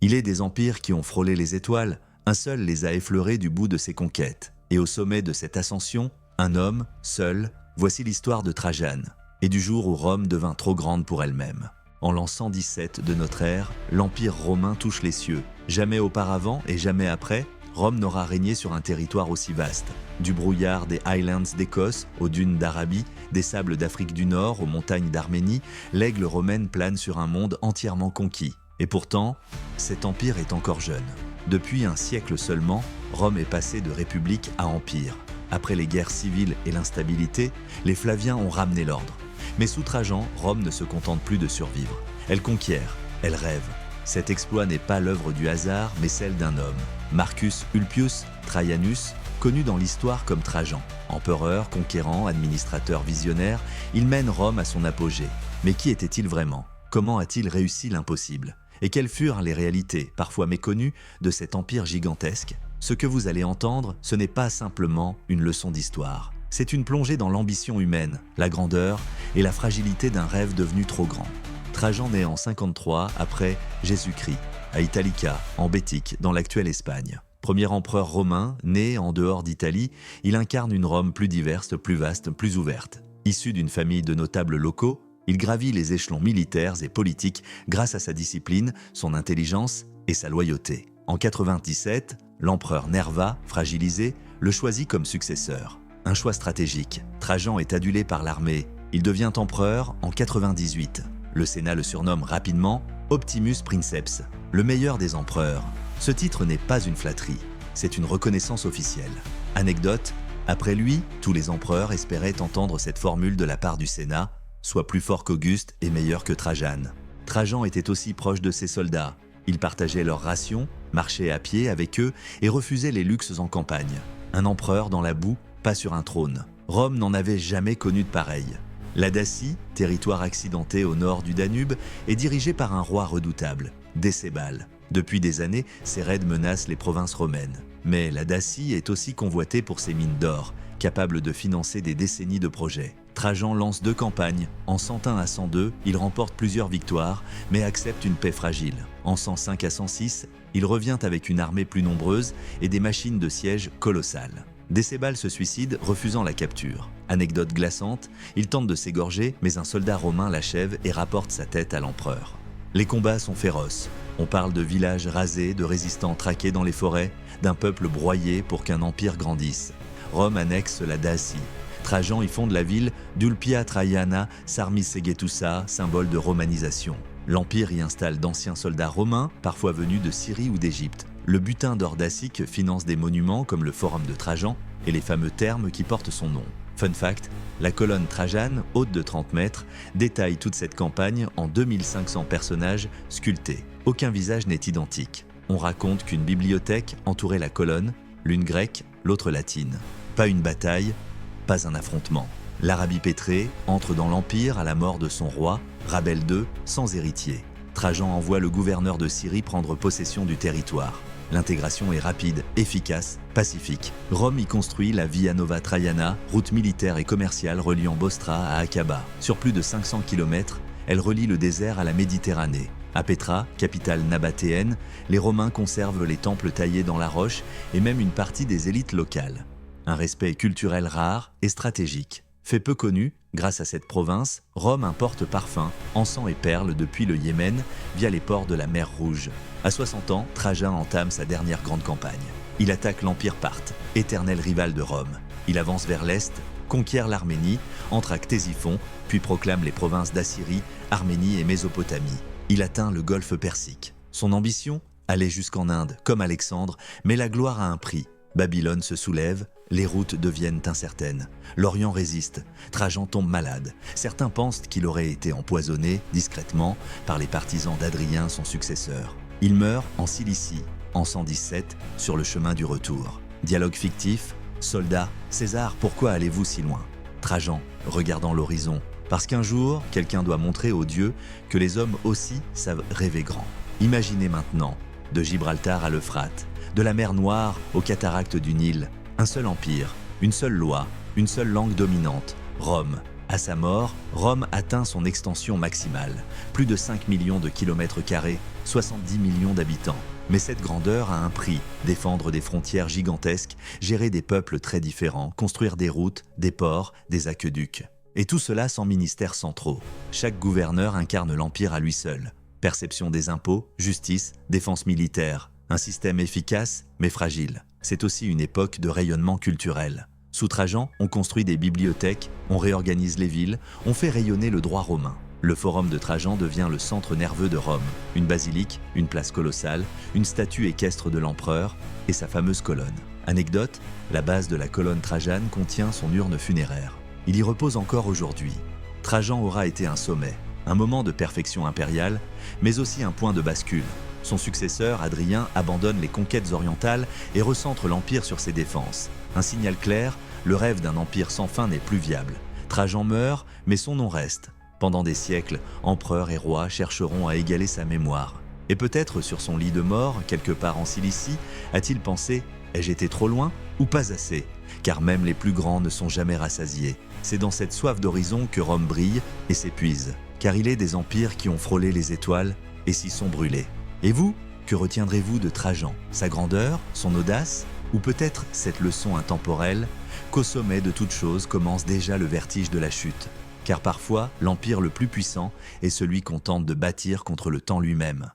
Il est des empires qui ont frôlé les étoiles, un seul les a effleurés du bout de ses conquêtes. Et au sommet de cette ascension, un homme, seul, voici l'histoire de Trajane, et du jour où Rome devint trop grande pour elle-même. En l'an 117 de notre ère, l'Empire romain touche les cieux. Jamais auparavant et jamais après, Rome n'aura régné sur un territoire aussi vaste. Du brouillard des Highlands d'Écosse aux dunes d'Arabie, des sables d'Afrique du Nord aux montagnes d'Arménie, l'aigle romaine plane sur un monde entièrement conquis. Et pourtant, cet empire est encore jeune. Depuis un siècle seulement, Rome est passée de république à empire. Après les guerres civiles et l'instabilité, les Flaviens ont ramené l'ordre. Mais sous Trajan, Rome ne se contente plus de survivre. Elle conquiert, elle rêve. Cet exploit n'est pas l'œuvre du hasard, mais celle d'un homme. Marcus Ulpius Traianus, connu dans l'histoire comme Trajan. Empereur, conquérant, administrateur visionnaire, il mène Rome à son apogée. Mais qui était-il vraiment? Comment a-t-il réussi l'impossible? Et quelles furent les réalités, parfois méconnues, de cet empire gigantesque? Ce que vous allez entendre, ce n'est pas simplement une leçon d'histoire. C'est une plongée dans l'ambition humaine, la grandeur et la fragilité d'un rêve devenu trop grand. Trajan naît en 53 après Jésus-Christ, à Italica, en Bétique, dans l'actuelle Espagne. Premier empereur romain, né en dehors d'Italie, il incarne une Rome plus diverse, plus vaste, plus ouverte. Issu d'une famille de notables locaux, il gravit les échelons militaires et politiques grâce à sa discipline, son intelligence et sa loyauté. En 97, l'empereur Nerva, fragilisé, le choisit comme successeur. Un choix stratégique. Trajan est adulé par l'armée. Il devient empereur en 98. Le Sénat le surnomme rapidement Optimus Princeps, le meilleur des empereurs. Ce titre n'est pas une flatterie, c'est une reconnaissance officielle. Anecdote, après lui, tous les empereurs espéraient entendre cette formule de la part du Sénat, soit plus fort qu'Auguste et meilleur que Trajane. Trajan était aussi proche de ses soldats. Il partageait leurs rations, marchait à pied avec eux et refusait les luxes en campagne. Un empereur dans la boue, pas sur un trône. Rome n'en avait jamais connu de pareil. La Dacie, territoire accidenté au nord du Danube, est dirigée par un roi redoutable, Décébal. Depuis des années, ses raids menacent les provinces romaines. Mais la Dacie est aussi convoitée pour ses mines d'or, capables de financer des décennies de projets. Trajan lance 2 campagnes. En 101 à 102, il remporte plusieurs victoires, mais accepte une paix fragile. En 105 à 106, il revient avec une armée plus nombreuse et des machines de siège colossales. Décébal se suicide, refusant la capture. Anecdote glaçante, il tente de s'égorger, mais un soldat romain l'achève et rapporte sa tête à l'empereur. Les combats sont féroces. On parle de villages rasés, de résistants traqués dans les forêts, d'un peuple broyé pour qu'un empire grandisse. Rome annexe la Dacie. Trajan y fonde la ville d'Ulpia Traiana Sarmisegetusa, symbole de romanisation. L'empire y installe d'anciens soldats romains, parfois venus de Syrie ou d'Égypte. Le butin d'or dacique finance des monuments comme le Forum de Trajan et les fameux thermes qui portent son nom. Fun fact, la colonne Trajane, haute de 30 mètres, détaille toute cette campagne en 2500 personnages sculptés. Aucun visage n'est identique. On raconte qu'une bibliothèque entourait la colonne, l'une grecque, l'autre latine. Pas une bataille, pas un affrontement. L'Arabie pétrée entre dans l'Empire à la mort de son roi, Rabel II, sans héritier. Trajan envoie le gouverneur de Syrie prendre possession du territoire. L'intégration est rapide, efficace, pacifique. Rome y construit la Via Nova Traiana, route militaire et commerciale reliant Bostra à Acaba. Sur plus de 500 km, elle relie le désert à la Méditerranée. À Pétra, capitale nabatéenne, les Romains conservent les temples taillés dans la roche et même une partie des élites locales. Un respect culturel rare et stratégique. Fait peu connu, grâce à cette province, Rome importe parfums, encens et perles depuis le Yémen via les ports de la mer Rouge. À 60 ans, Trajan entame sa dernière grande campagne. Il attaque l'Empire parthe, éternel rival de Rome. Il avance vers l'est, conquiert l'Arménie, entre à Ctésiphon, puis proclame les provinces d'Assyrie, Arménie et Mésopotamie. Il atteint le golfe Persique. Son ambition? Aller jusqu'en Inde, comme Alexandre, mais la gloire a un prix. Babylone se soulève, les routes deviennent incertaines. L'Orient résiste, Trajan tombe malade. Certains pensent qu'il aurait été empoisonné, discrètement, par les partisans d'Adrien, son successeur. Il meurt en Cilicie, en 117, sur le chemin du retour. Dialogue fictif, soldats, César, pourquoi allez-vous si loin? Trajan, regardant l'horizon, parce qu'un jour, quelqu'un doit montrer aux dieux que les hommes aussi savent rêver grand. Imaginez maintenant, de Gibraltar à l'Euphrate, de la mer Noire aux cataractes du Nil, un seul empire, une seule loi, une seule langue dominante, Rome, À sa mort, Rome atteint son extension maximale, plus de 5 millions de kilomètres carrés, 70 millions d'habitants. Mais cette grandeur a un prix, défendre des frontières gigantesques, gérer des peuples très différents, construire des routes, des ports, des aqueducs. Et tout cela sans ministères centraux. Chaque gouverneur incarne l'empire à lui seul. Perception des impôts, justice, défense militaire. Un système efficace, mais fragile. C'est aussi une époque de rayonnement culturel. Sous Trajan, on construit des bibliothèques, on réorganise les villes, on fait rayonner le droit romain. Le forum de Trajan devient le centre nerveux de Rome. Une basilique, une place colossale, une statue équestre de l'empereur et sa fameuse colonne. Anecdote, la base de la colonne Trajane contient son urne funéraire. Il y repose encore aujourd'hui. Trajan aura été un sommet, un moment de perfection impériale, mais aussi un point de bascule. Son successeur, Hadrien, abandonne les conquêtes orientales et recentre l'empire sur ses défenses. Un signal clair, le rêve d'un empire sans fin n'est plus viable. Trajan meurt, mais son nom reste. Pendant des siècles, empereurs et rois chercheront à égaler sa mémoire. Et peut-être sur son lit de mort, quelque part en Cilicie, a-t-il pensé « ai-je été trop loin ou pas assez ?» Car même les plus grands ne sont jamais rassasiés. C'est dans cette soif d'horizon que Rome brille et s'épuise. Car il est des empires qui ont frôlé les étoiles et s'y sont brûlés. Et vous, que retiendrez-vous de Trajan? Sa grandeur, son audace? Ou peut-être cette leçon intemporelle qu'au sommet de toute chose commence déjà le vertige de la chute? Car parfois, l'empire le plus puissant est celui qu'on tente de bâtir contre le temps lui-même.